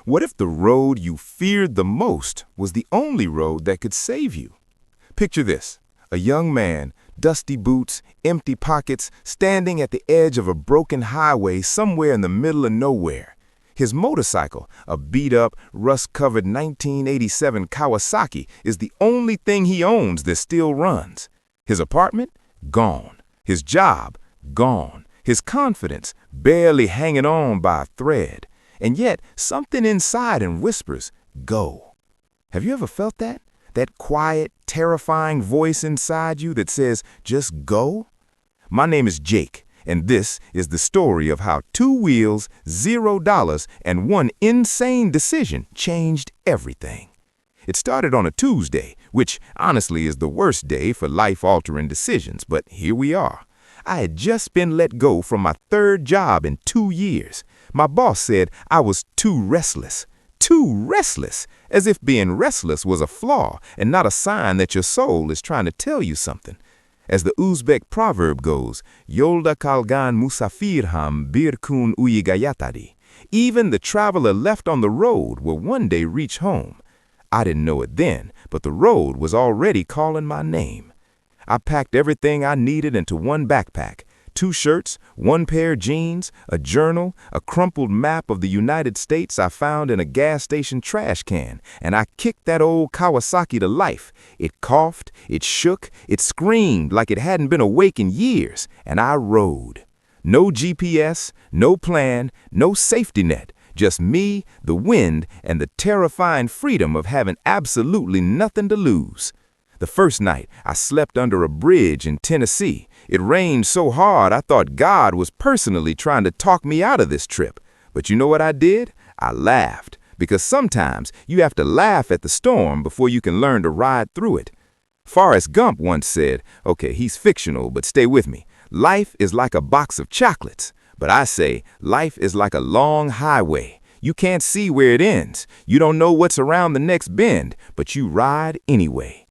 What if the road you feared the most was the only road that could save you? Picture this, a young man, dusty boots, empty pockets, standing at the edge of a broken highway somewhere in the middle of nowhere. His motorcycle, a beat-up, rust-covered 1987 Kawasaki, is the only thing he owns that still runs. His apartment? Gone. His job? Gone. His confidence? Barely hanging on by a thread. And yet, something inside him whispers, go. Have you ever felt that? That quiet, terrifying voice inside you that says, just go? My name is Jake, and this is the story of how 2 wheels, $0, and one insane decision changed everything. It started on a Tuesday, which honestly is the worst day for life-altering decisions, but here we are. I had just been let go from my 3rd job in 2 years. My boss said I was too restless. Too restless, as if being restless was a flaw and not a sign that your soul is trying to tell you something. As the Uzbek proverb goes, Yolda kalgan musafir ham bir kun uyigayatari. Even the traveler left on the road will one day reach home. I didn't know it then, but the road was already calling my name. I packed everything I needed into one backpack. 2 shirts, 1 pair of jeans, a journal, a crumpled map of the United States I found in a gas station trash can, and I kicked that old Kawasaki to life. It coughed, it shook, it screamed like it hadn't been awake in years, and I rode. No GPS, no plan, no safety net, just me, the wind, and the terrifying freedom of having absolutely nothing to lose. The first night, I slept under a bridge in Tennessee. It rained so hard I thought God was personally trying to talk me out of this trip. But you know what I did? I laughed, because sometimes you have to laugh at the storm before you can learn to ride through it. Forrest Gump once said, okay, he's fictional, but stay with me. Life is like a box of chocolates. But I say, life is like a long highway. You can't see where it ends. You don't know what's around the next bend, but you ride anyway.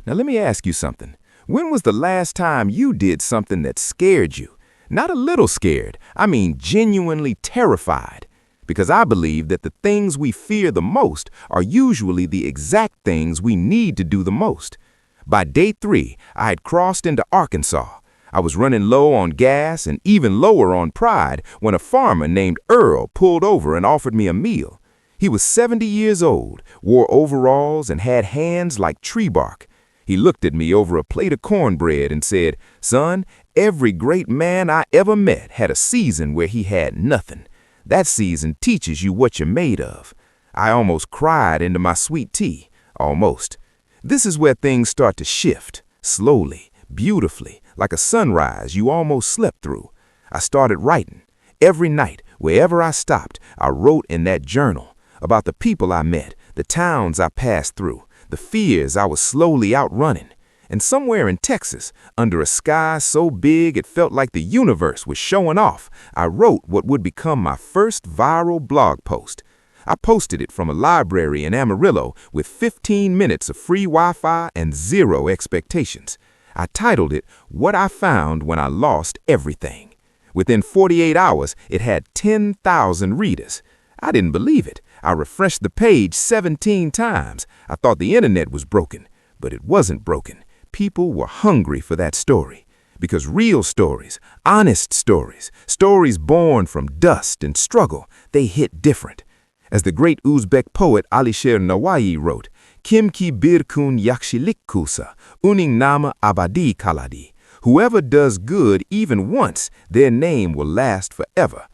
Now let me ask you something. When was the last time you did something that scared you? Not a little scared, I mean genuinely terrified. Because I believe that the things we fear the most are usually the exact things we need to do the most. By day 3, I had crossed into Arkansas. I was running low on gas and even lower on pride when a farmer named Earl pulled over and offered me a meal. He was 70 years old, wore overalls, and had hands like tree bark. He looked at me over a plate of cornbread and said, son, every great man I ever met had a season where he had nothing. That season teaches you what you're made of. I almost cried into my sweet tea. Almost. This is where things start to shift, slowly, beautifully, like a sunrise you almost slept through. I started writing. Every night, wherever I stopped, I wrote in that journal about the people I met, the towns I passed through, the fears I was slowly outrunning. And somewhere in Texas, under a sky so big it felt like the universe was showing off, I wrote what would become my first viral blog post. I posted it from a library in Amarillo with 15 minutes of free Wi-Fi and 0 expectations. I titled it, What I Found When I Lost Everything. Within 48 hours, it had 10,000 readers. I didn't believe it. I refreshed the page 17 times. I thought the internet was broken, but it wasn't broken. People were hungry for that story. Because real stories, honest stories, stories born from dust and struggle, they hit different. As the great Uzbek poet Alisher Nawai wrote, Kim ki bir kun yakshilik kusa, uning nama abadi kaladi. Whoever does good even once, their name will last forever.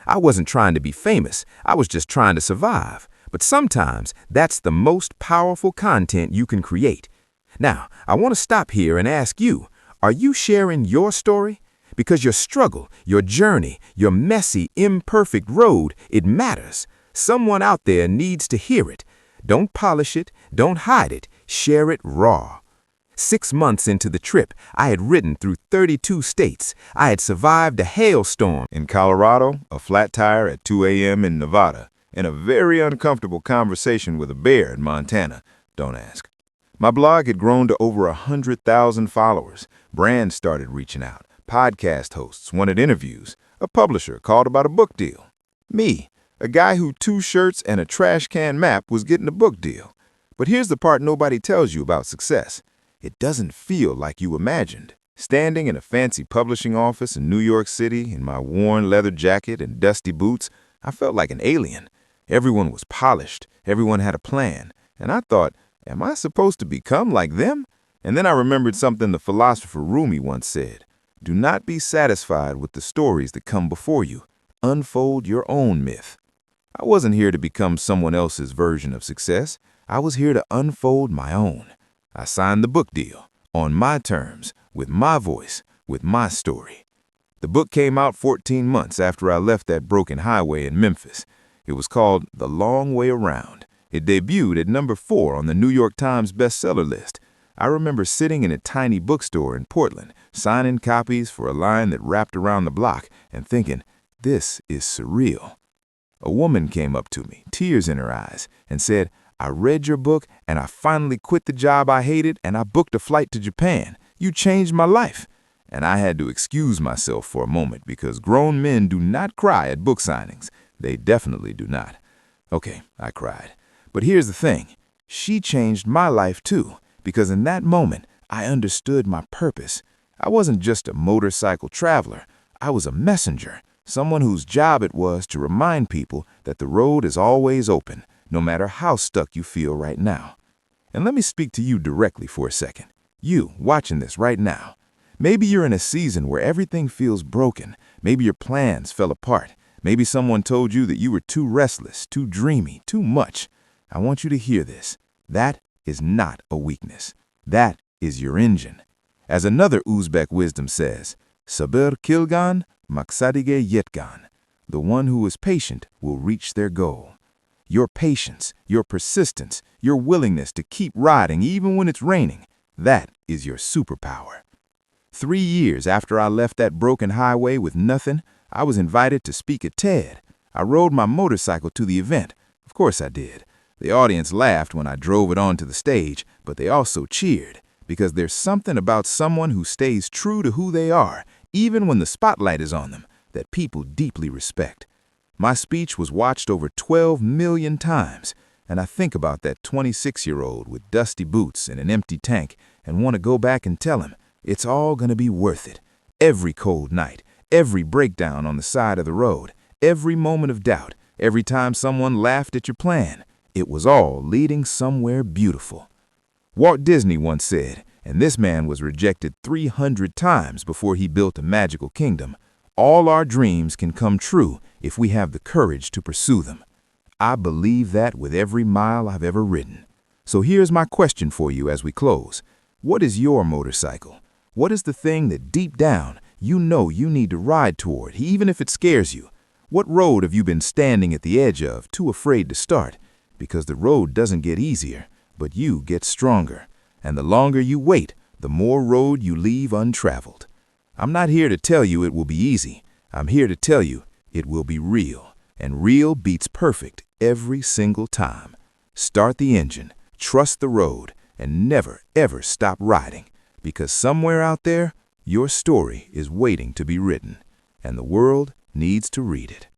I wasn't trying to be famous, I was just trying to survive. But sometimes that's the most powerful content you can create. Now, I want to stop here and ask you, are you sharing your story? Because your struggle, your journey, your messy, imperfect road, it matters. Someone out there needs to hear it. Don't polish it, don't hide it, share it raw. 6 months into the trip, I had ridden through 32 states. I had survived a hailstorm in Colorado, a flat tire at 2 a.m. in Nevada, and a very uncomfortable conversation with a bear in Montana. Don't ask. My blog had grown to over 100,000 followers. Brands started reaching out. Podcast hosts wanted interviews. A publisher called about a book deal. Me, A guy who 2 shirts and a trash can map was getting a book deal. But here's the part nobody tells you about success. It doesn't feel like you imagined. Standing in a fancy publishing office in New York City in my worn leather jacket and dusty boots, I felt like an alien. Everyone was polished, everyone had a plan, and I thought, am I supposed to become like them? And then I remembered something the philosopher Rumi once said. Do not be satisfied with the stories that come before you. Unfold your own myth. I wasn't here to become someone else's version of success. I was here to unfold my own. I signed the book deal, on my terms, with my voice, with my story. The book came out 14 months after I left that broken highway in Memphis. It was called The Long Way Around. It debuted at number 4 on the New York Times bestseller list. I remember sitting in a tiny bookstore in Portland, signing copies for a line that wrapped around the block and thinking, this is surreal. A woman came up to me, tears in her eyes, and said, I read your book and I finally quit the job I hated and I booked a flight to Japan. You changed my life. And I had to excuse myself for a moment because grown men do not cry at book signings. They definitely do not. Okay, I cried. But here's the thing. She changed my life too, because in that moment, I understood my purpose. I wasn't just a motorcycle traveler. I was a messenger, someone whose job it was to remind people that the road is always open, no matter how stuck you feel right now. And let me speak to you directly for a second. You, watching this right now. Maybe you're in a season where everything feels broken. Maybe your plans fell apart. Maybe someone told you that you were too restless, too dreamy, too much. I want you to hear this. That is not a weakness. That is your engine. As another Uzbek wisdom says, Sabır kilgan, maksadige yetgan. The one who is patient will reach their goal. Your patience, your persistence, your willingness to keep riding even when it's raining, that is your superpower. 3 years after I left that broken highway with nothing, I was invited to speak at TED. I rode my motorcycle to the event. Of course I did. The audience laughed when I drove it onto the stage, but they also cheered, because there's something about someone who stays true to who they are, even when the spotlight is on them, that people deeply respect. My speech was watched over 12 million times, and I think about that 26-year-old with dusty boots and an empty tank and want to go back and tell him, it's all going to be worth it. Every cold night, every breakdown on the side of the road, every moment of doubt, every time someone laughed at your plan, it was all leading somewhere beautiful. Walt Disney once said, and this man was rejected 300 times before he built a magical kingdom, all our dreams can come true if we have the courage to pursue them. I believe that with every mile I've ever ridden. So here's my question for you as we close. What is your motorcycle? What is the thing that deep down you know you need to ride toward, even if it scares you? What road have you been standing at the edge of, too afraid to start? Because the road doesn't get easier, but you get stronger. And the longer you wait, the more road you leave untraveled. I'm not here to tell you it will be easy. I'm here to tell you it will be real. And real beats perfect every single time. Start the engine, trust the road, and never, ever stop riding. Because somewhere out there, your story is waiting to be written, and the world needs to read it.